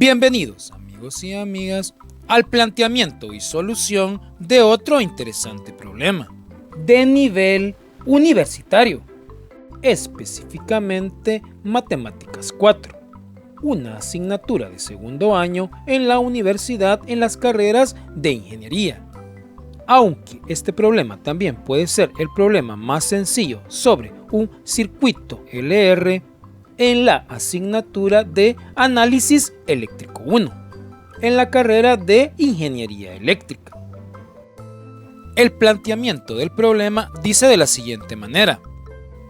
Bienvenidos amigos y amigas al planteamiento y solución de otro interesante problema de nivel universitario, específicamente Matemáticas 4, una asignatura de segundo año en la universidad en las carreras de ingeniería. Aunque este problema también puede ser el problema más sencillo sobre un circuito LR en la asignatura de Análisis Eléctrico 1, en la carrera de Ingeniería Eléctrica. El planteamiento del problema dice de la siguiente manera: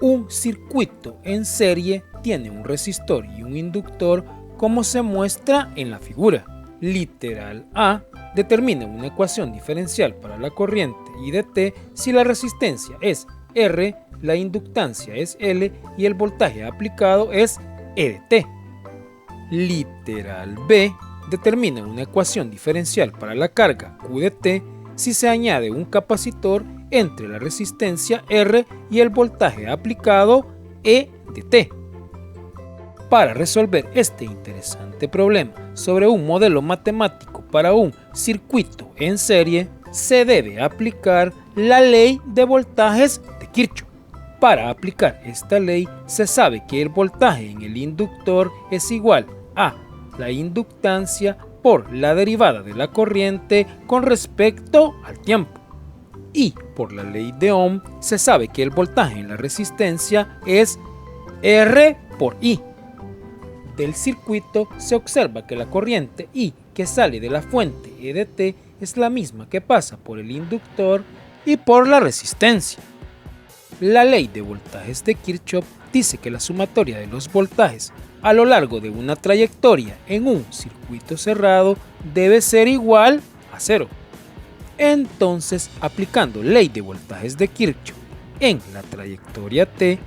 un circuito en serie tiene un resistor y un inductor como se muestra en la figura. Literal A determina una ecuación diferencial para la corriente I de T si la resistencia es R, la inductancia es L y el voltaje aplicado es E de T. Literal B determina una ecuación diferencial para la carga Q de T si se añade un capacitor entre la resistencia R y el voltaje aplicado E de T. Para resolver este interesante problema sobre un modelo matemático para un circuito en serie, se debe aplicar la ley de voltajes de Kirchhoff. Para aplicar esta ley, se sabe que el voltaje en el inductor es igual a la inductancia por la derivada de la corriente con respecto al tiempo. Y por la ley de Ohm, se sabe que el voltaje en la resistencia es R por I. Del circuito se observa que la corriente I que sale de la fuente E de T es la misma que pasa por el inductor y por la resistencia. La ley de voltajes de Kirchhoff dice que la sumatoria de los voltajes a lo largo de una trayectoria en un circuito cerrado debe ser igual a 0. Entonces, aplicando ley de voltajes de Kirchhoff en la trayectoria T,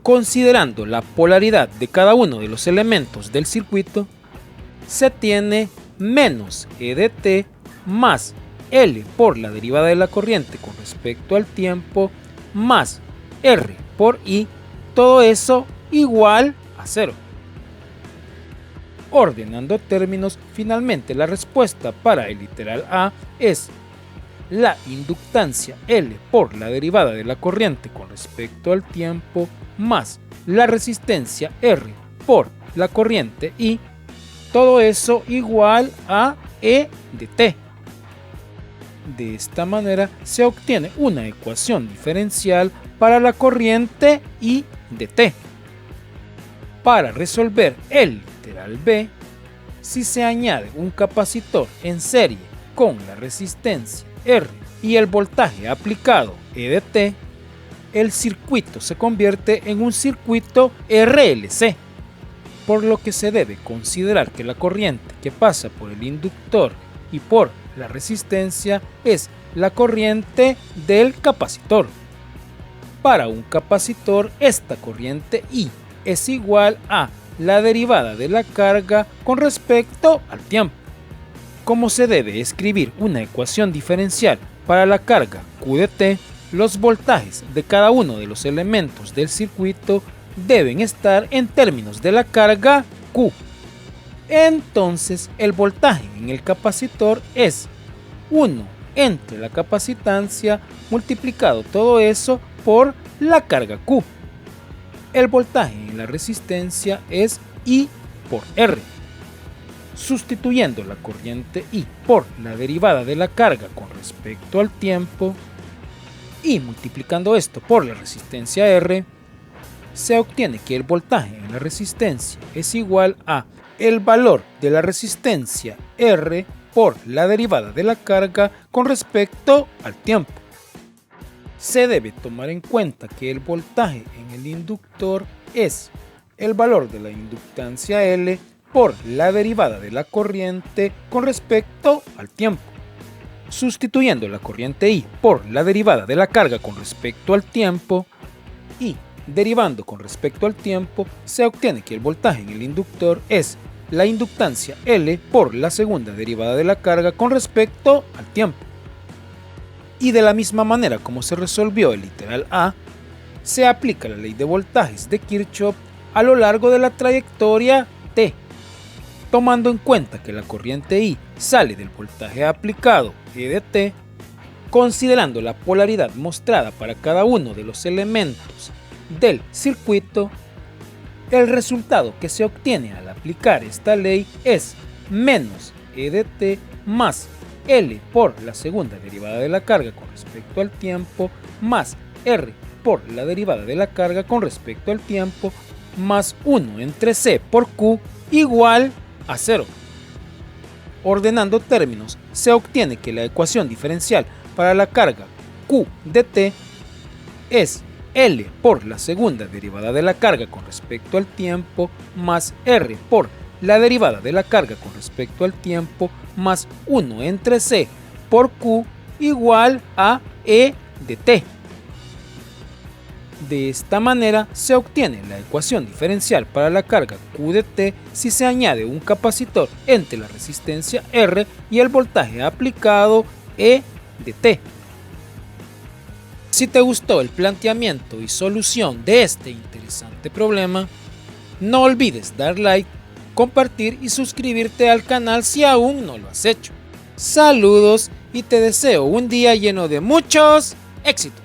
considerando la polaridad de cada uno de los elementos del circuito, se tiene menos E de T más L por la derivada de la corriente con respecto al tiempo más R por I, todo eso igual a 0. Ordenando términos, finalmente la respuesta para el literal A es la inductancia L por la derivada de la corriente con respecto al tiempo más la resistencia R por la corriente I, todo eso igual a E de T. De esta manera se obtiene una ecuación diferencial para la corriente I de T. Para resolver el literal B, si se añade un capacitor en serie con la resistencia R y el voltaje aplicado E de T, el circuito se convierte en un circuito RLC, por lo que se debe considerar que la corriente que pasa por el inductor y por la resistencia es la corriente del capacitor. Para un capacitor, esta corriente I es igual a la derivada de la carga con respecto al tiempo. Como se debe escribir una ecuación diferencial para la carga Q de T, los voltajes de cada uno de los elementos del circuito deben estar en términos de la carga Q. Entonces, el voltaje en el capacitor es 1 entre la capacitancia multiplicado todo eso por la carga Q. El voltaje en la resistencia es I por R. Sustituyendo la corriente I por la derivada de la carga con respecto al tiempo y multiplicando esto por la resistencia R, se obtiene que el voltaje en la resistencia es igual a el valor de la resistencia R por la derivada de la carga con respecto al tiempo. Se debe tomar en cuenta que el voltaje en el inductor es el valor de la inductancia L por la derivada de la corriente con respecto al tiempo. Sustituyendo la corriente I por la derivada de la carga con respecto al tiempo y derivando con respecto al tiempo, se obtiene que el voltaje en el inductor es la inductancia L por la segunda derivada de la carga con respecto al tiempo. Y de la misma manera como se resolvió el literal A, se aplica la ley de voltajes de Kirchhoff a lo largo de la trayectoria T. Tomando en cuenta que la corriente I sale del voltaje aplicado E de T, considerando la polaridad mostrada para cada uno de los elementos del circuito, el resultado que se obtiene al aplicar esta ley es menos E de T más L por la segunda derivada de la carga con respecto al tiempo más R por la derivada de la carga con respecto al tiempo más 1 entre C por Q igual a 0. Ordenando términos, se obtiene que la ecuación diferencial para la carga Q de T es L por la segunda derivada de la carga con respecto al tiempo más R por la derivada de la carga con respecto al tiempo más 1 entre C por Q igual a E de T. De esta manera se obtiene la ecuación diferencial para la carga Q de T si se añade un capacitor entre la resistencia R y el voltaje aplicado E de T. Si te gustó el planteamiento y solución de este interesante problema, no olvides dar like, compartir y suscribirte al canal si aún no lo has hecho. Saludos y te deseo un día lleno de muchos éxitos.